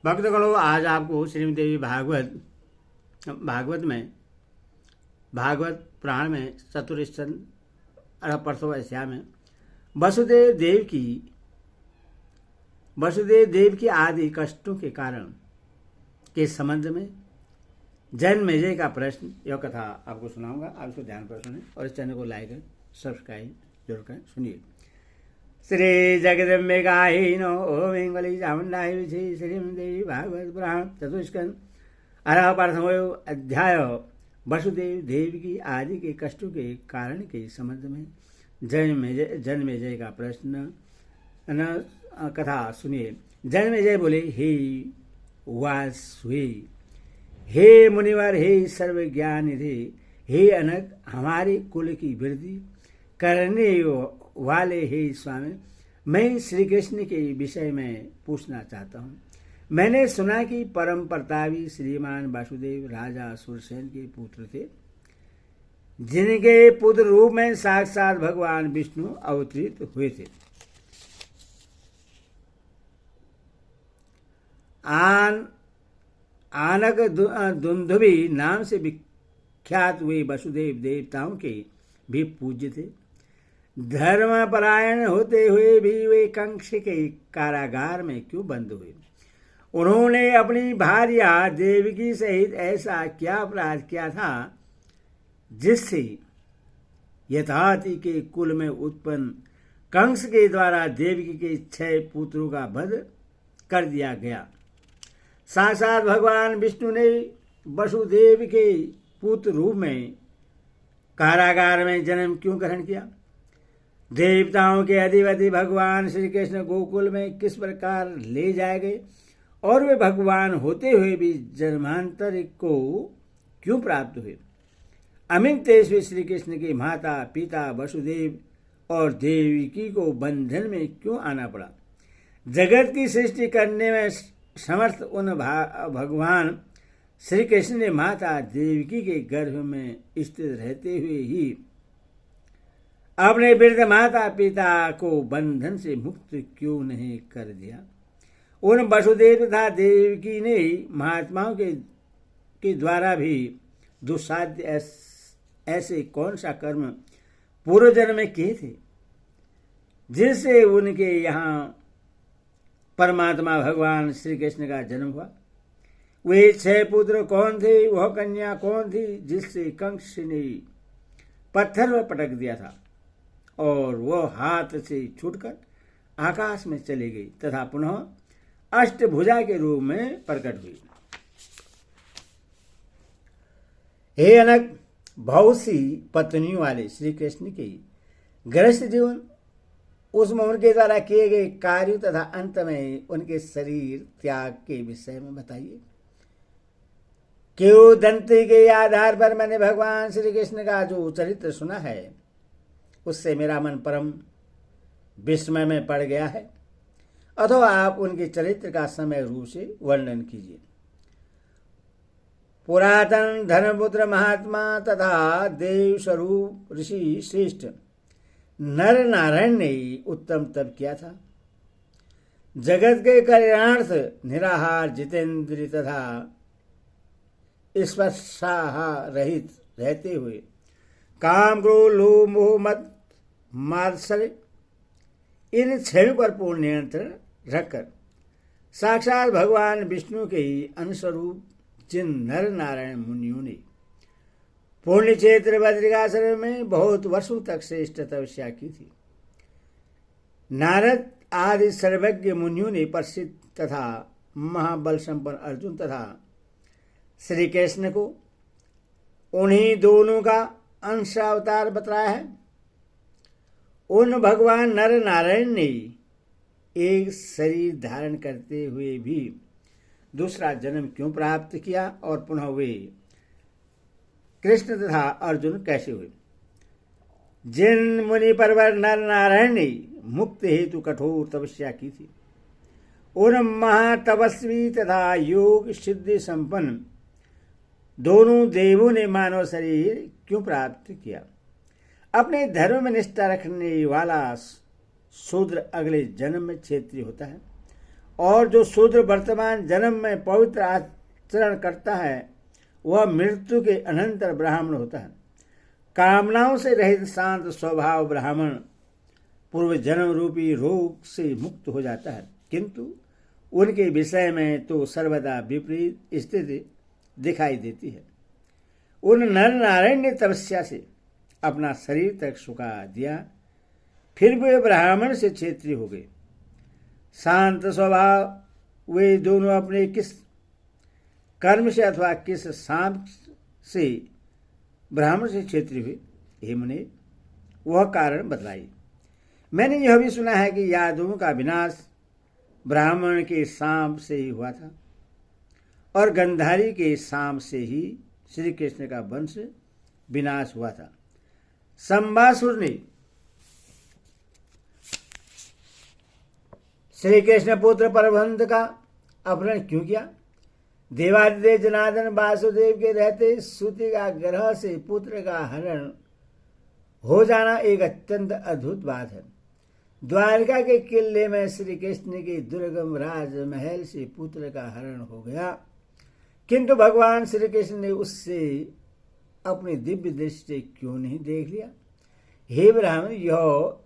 भक्तगणों, आज आपको श्रीमद् देवी भागवत पुराण में चतुर्स्कंध 18वां अध्याय में वसुदेव देव की आदि कष्टों के कारण के संबंध में जन्मेजय का प्रश्न, यह कथा आपको सुनाऊंगा। आप इसको ध्यान पर सुने और इस चैनल को लाइक करें, सब्सक्राइब जरूर करें। सुनिए। श्री जगदम्बिकायै नमः। ओम इंगली चामुंडाय विषे श्रीमद्देवी भागवत पुराण चतुस्कंध 18वां अध्याय वसुदेव देव की आदि के कष्टों के कारण के संबंध में जन्मेजय का प्रश्न कथा सुनिए। जन्मेजय बोले, हे वासुदेव, हे मुनिवर, हे सर्वज्ञान निधि, हे अनक, हमारे कुल की वृद्धि करने वाले हे स्वामी, मैं श्री कृष्ण के विषय में पूछना चाहता हूँ। मैंने सुना कि परम प्रतापी श्रीमान वासुदेव राजा सुरसेन के पुत्र थे, जिनके पुत्र रूप में साक्षात भगवान विष्णु अवतरित हुए थे। आनक दुंदुभि नाम से विख्यात हुए वसुदेव देवताओं के भी पूज्य थे। धर्मपरायण होते हुए भी वे कंस के कारागार में क्यों बंद हुए? उन्होंने अपनी भार्या देवकी सहित ऐसा क्या अपराध किया था जिससे यथाति के कुल में उत्पन्न कंस के द्वारा देवकी के 6 पुत्रों का वध कर दिया गया? साक्षात भगवान विष्णु ने वसुदेव के पुत्र रूप में कारागार में जन्म क्यों ग्रहण किया? देवताओं के अधिपति भगवान श्री कृष्ण गोकुल में किस प्रकार ले जाए गए और वे भगवान होते हुए भी जन्मांतर को क्यों प्राप्त हुए? अमित तेजस्वी श्री कृष्ण के माता पिता वसुदेव और देवकी को बंधन में क्यों आना पड़ा? जगत की सृष्टि करने में समर्थ उन भगवान श्री कृष्ण ने माता देवकी के गर्भ में स्थित रहते हुए ही अपने वृद्ध माता पिता को बंधन से मुक्त क्यों नहीं कर दिया? उन वसुदेव तथा देवकी ने महात्माओं के द्वारा भी दुस्साध्य ऐसे कौन सा कर्म पूर्व जन्म में किए थे जिससे उनके यहाँ परमात्मा भगवान श्री कृष्ण का जन्म हुआ? वे 6 पुत्र कौन थे? वह कन्या कौन थी जिससे कंस ने पत्थर में पटक दिया था और वह हाथ से छूटकर आकाश में चली गई तथा पुनः अष्टभुजा के रूप में प्रकट हुई? हे अनक, बहुत सी पत्नियों वाले श्री कृष्ण के गृहस्थ जीवन, उसमें उनके द्वारा किए गए कार्यों तथा अंत में उनके शरीर त्याग के विषय में बताइए। क्यों दंती के आधार पर मैंने भगवान श्री कृष्ण का जो चरित्र सुना है उससे मेरा मन परम विस्मय में पड़ गया है, अथवा आप उनके चरित्र का समय रूप से वर्णन कीजिए। पुरातन धर्मपुत्र महात्मा तथा देव स्वरूप ऋषि श्रेष्ठ नर नारायण ने उत्तम तप किया था। जगत के कल्याणार्थ निराहार जितेंद्रिय तथा स्पर्शाह रहित रहते हुए काम क्रोध लोभ मोह मद मात्सर्य इन 6 पर पूर्ण नियंत्रण रखकर साक्षात भगवान विष्णु के ही अनुस्वरूप जिन नर नारायण मुनियों ने पुण्य क्षेत्र बद्रिकाश्रम में बहुत वर्षों तक श्रेष्ठ तपस्या की थी, नारद आदि सर्वज्ञ मुनियों ने प्रसिद्ध तथा महाबल संपन्न अर्जुन तथा श्री कृष्ण को उन्हीं दोनों का अंश अवतार बताया है। उन भगवान नर नारायण ने एक शरीर धारण करते हुए भी दूसरा जन्म क्यों प्राप्त किया और पुनः वे कृष्ण तथा अर्जुन कैसे हुए? जिन मुनि परवर नर नारायण ने मुक्त हेतु कठोर तपस्या की थी, उन महातपस्वी तथा योग सिद्धि संपन्न दोनों देवों ने मानव शरीर क्यों प्राप्त किया? अपने धर्म में निष्ठा रखने वाला शूद्र अगले जन्म में क्षेत्रीय होता है और जो शूद्र वर्तमान जन्म में पवित्र आचरण करता है वह मृत्यु के अनंतर ब्राह्मण होता है। कामनाओं से रहित शांत स्वभाव ब्राह्मण पूर्व जन्म रूपी रोग से मुक्त हो जाता है, किंतु उनके विषय में तो सर्वदा विपरीत स्थिति दिखाई देती है। उन नर नारायण ने तपस्या से अपना शरीर तक सुखा दिया, फिर वे ब्राह्मण से क्षेत्रीय हो गए। शांत स्वभाव वे दोनों अपने किस कर्म से अथवा किस सांप से ब्राह्मण से क्षेत्रीय हुए, हे मुने वह कारण बतलाई। मैंने यह भी सुना है कि यादवों का विनाश ब्राह्मण के सांप से ही हुआ था और गंधारी के सांप से ही श्री कृष्ण का वंश विनाश हुआ था। संबासुर ने श्री कृष्ण पुत्र परमहंस का अपहरण क्यों किया? देवादिदेव जनार्दन वासुदेव के रहते सूति का ग्रह से पुत्र का हरण हो जाना एक अत्यंत अद्भुत बात है। द्वारका के किले में श्री कृष्ण के दुर्गम राजमहल से पुत्र का हरण हो गया, किंतु भगवान श्री कृष्ण ने उससे अपनी दिव्य दृष्टि से क्यों नहीं देख लिया? हे ब्राह्मण, यह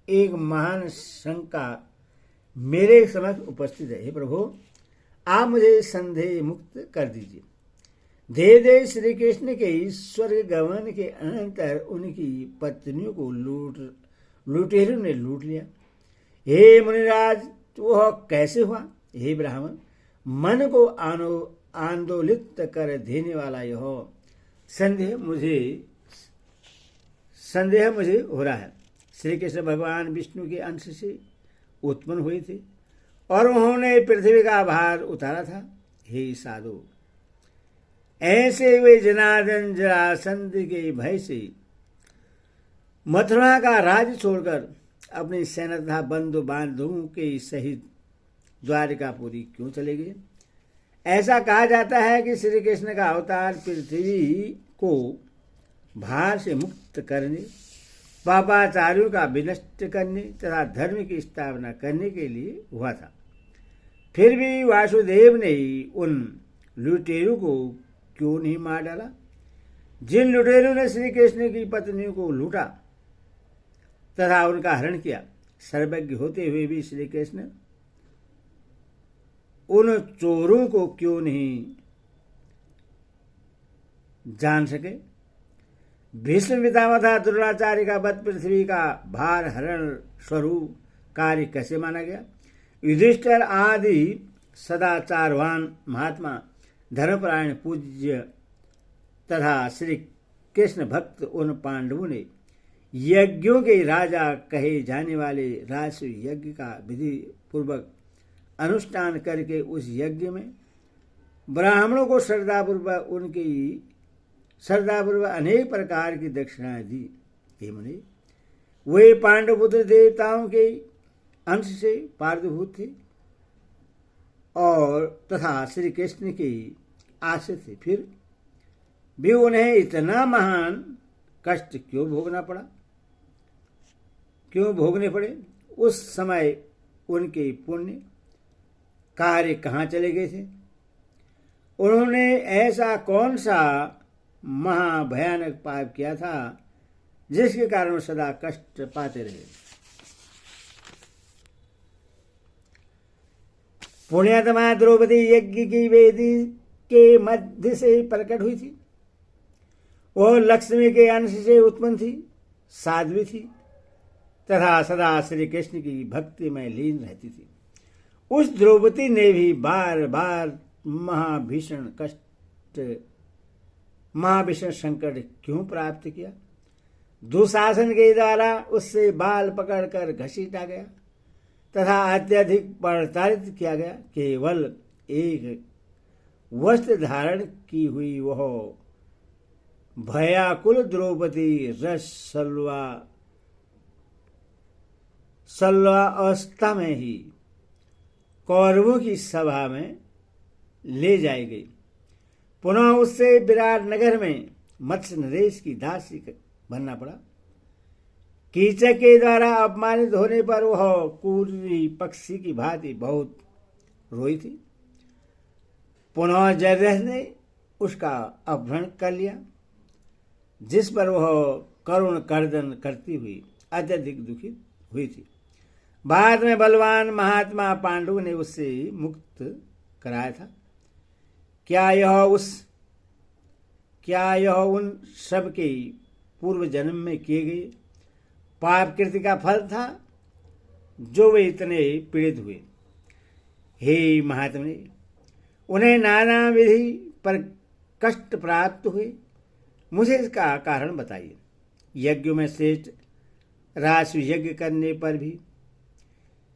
एक महान शंका मेरे समक्ष उपस्थित है। हे प्रभु, आप मुझे संदेह मुक्त कर दीजिए। देव देव श्री कृष्ण के स्वर्ग गमन के अनंतर उनकी पत्नियों को लुटेरों ने लूट लिया। हे मुनिराज, वह कैसे हुआ? हे ब्राह्मण, मन को आंदोलित कर देने वाला यह संदेह मुझे हो रहा है। श्री कृष्ण भगवान विष्णु के अंश से उत्पन्न हुए थे और उन्होंने पृथ्वी का भार उतारा था। हे साधु, ऐसे वे जनार्दन जरासंध के भय से मथुरा का राज्य छोड़कर अपनी सेना तथा बंधु बांधवों के सहित द्वारिकापुरी क्यों चले गए? ऐसा कहा जाता है कि श्री कृष्ण का अवतार पृथ्वी को भार से मुक्त करने, पापाचार्यों का विनष्ट करने तथा धर्म की स्थापना करने के लिए हुआ था। फिर भी वासुदेव ने उन लुटेरों को क्यों नहीं मार डाला जिन लुटेरों ने श्री कृष्ण की पत्नियों को लूटा तथा उनका हरण किया? सर्वज्ञ होते हुए भी श्री कृष्ण उन चोरों को क्यों नहीं जान सके? भीष्म पितामह तथा द्रोणाचार्य का वध पृथ्वी का भार हरण स्वरूप कार्य कैसे माना गया? युधिष्ठिर आदि सदाचारवान महात्मा, धर्मपरायण, पूज्य तथा श्री कृष्ण भक्त उन पांडवों ने यज्ञों के राजा कहे जाने वाले राजस्व यज्ञ का विधि पूर्वक अनुष्ठान करके उस यज्ञ में ब्राह्मणों को श्रद्धापूर्वक अनेक प्रकार की दक्षिणाएं दी। हे मुनि, वे पांडवपुत्र देवताओं के अंश से पार्थिभूत थे और तथा श्री कृष्ण के आश्रित थे, फिर भी उन्हें इतना महान कष्ट क्यों भोगने पड़े? उस समय उनके पुण्य कार्य कहाँ चले गए थे? उन्होंने ऐसा कौन सा महाभयानक पाप किया था जिसके कारण सदा कष्ट पाते रहे? पुण्यात्मा द्रौपदी यज्ञ की वेदी के मध्य से प्रकट हुई थी। वह लक्ष्मी के अंश से उत्पन्न थी, साध्वी थी तथा सदा श्री कृष्ण की भक्ति में लीन रहती थी। उस द्रौपदी ने भी बार बार महाभीषण संकट क्यों प्राप्त किया? दुशासन के द्वारा उससे बाल पकड़कर घसीटा गया तथा अत्यधिक प्रताड़ित किया गया। केवल एक वस्त्र धारण की हुई वह भयाकुल द्रौपदी रस सल्वा अवस्था में ही कौरवों की सभा में ले जाई गई। पुनः उससे विराट नगर में मत्स्य नरेश की दासी बनना पड़ा। कीचक के द्वारा अपमानित होने पर वह कूरी पक्षी की भांति बहुत रोई थी। पुनः जरह ने उसका अपहरण कर लिया, जिस पर वह करुण कर्दन करती हुई अत्यधिक दुखी हुई थी। बाद में बलवान महात्मा पांडु ने उससे मुक्त कराया था। क्या यह उन सब के पूर्व जन्म में किए गए पाप कृति का फल था जो वे इतने पीड़ित हुए? हे महात्मने, उन्हें नाना विधि पर कष्ट प्राप्त हुए, मुझे इसका कारण बताइए। यज्ञों में श्रेष्ठ राशि यज्ञ करने पर भी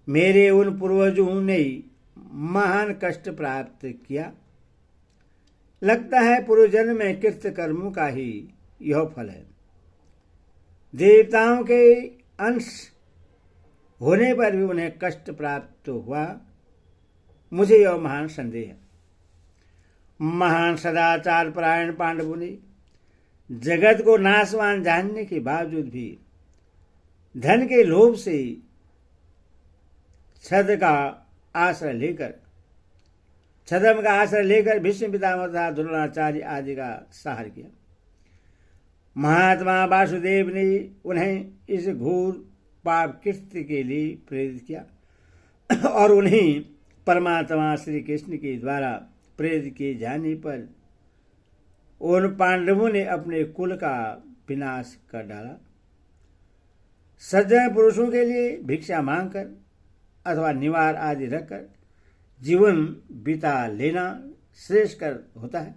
मेरे उन पूर्वजों ने महान कष्ट प्राप्त किया। लगता है पूर्वजन्म में कृत कर्मों का ही यह फल है। देवताओं के अंश होने पर भी उन्हें कष्ट प्राप्त हुआ, मुझे यह महान संदेह है। महान सदाचार परायण पांडवों ने जगत को नाशवान जानने के बावजूद भी धन के लोभ से छद्म का आश्रय लेकर भीष्म पितामह तथा द्रोणाचार्य आदि का सहार किया। महात्मा वासुदेव ने उन्हें इस घोर पाप कृत्य के लिए प्रेरित किया और उन्हें परमात्मा श्री कृष्ण के द्वारा प्रेरित किए जाने पर उन पांडवों ने अपने कुल का विनाश कर डाला। सज्जन पुरुषों के लिए भिक्षा मांगकर अथवा निवार आदि रखकर जीवन बिता लेना श्रेष्ठकर होता है।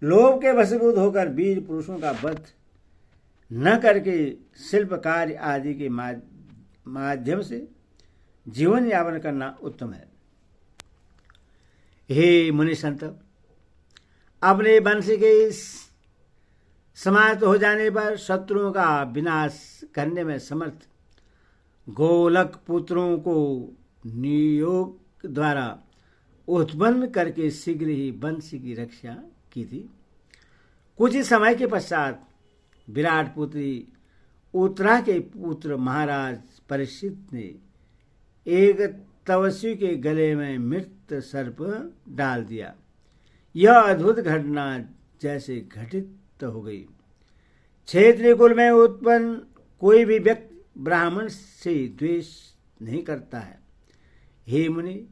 लोभ के वशीभूत होकर वीर पुरुषों का वध न करके शिल्प कार्य आदि के माध्यम से जीवन यापन करना उत्तम है। हे मुनि संत, अपने वंश के समाप्त हो जाने पर शत्रुओं का विनाश करने में समर्थ गोलक पुत्रों को नियोग द्वारा उत्पन्न करके शीघ्र ही वंश की रक्षा की थी। कुछ ही समय के पश्चात विराट पुत्री उत्तरा के पुत्र महाराज परीक्षित ने एक तपस्वी के गले में मृत सर्प डाल दिया। यह अद्भुत घटना जैसे घटित हो गई। क्षेत्रीय कुल में उत्पन्न कोई भी व्यक्ति ब्राह्मण से द्वेष नहीं करता है। हे मुनि,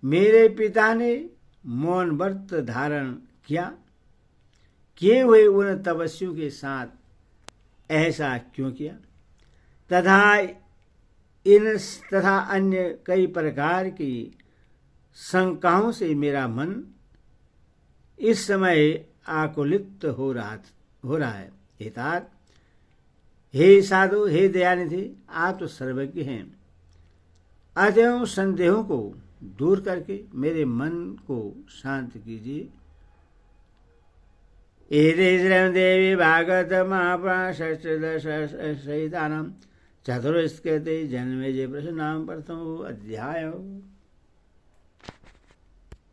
मेरे पिता ने मौन व्रत धारण किए हुए उन तपस्वियों के साथ ऐसा क्यों किया तथा अन्य कई प्रकार की शंकाओं से मेरा मन इस समय आकुलित हो रहा है। हे साधु, हे दयानिधि, आप तो सर्वज्ञ हैं। अतएव संदेहों को दूर करके मेरे मन को शांत कीजिए। एतेषां देवी भागवत महापुराण षष्ठदश सहितानां चतुर्स्कृते जन्मेजय प्रश्नां प्रथमो अध्याय।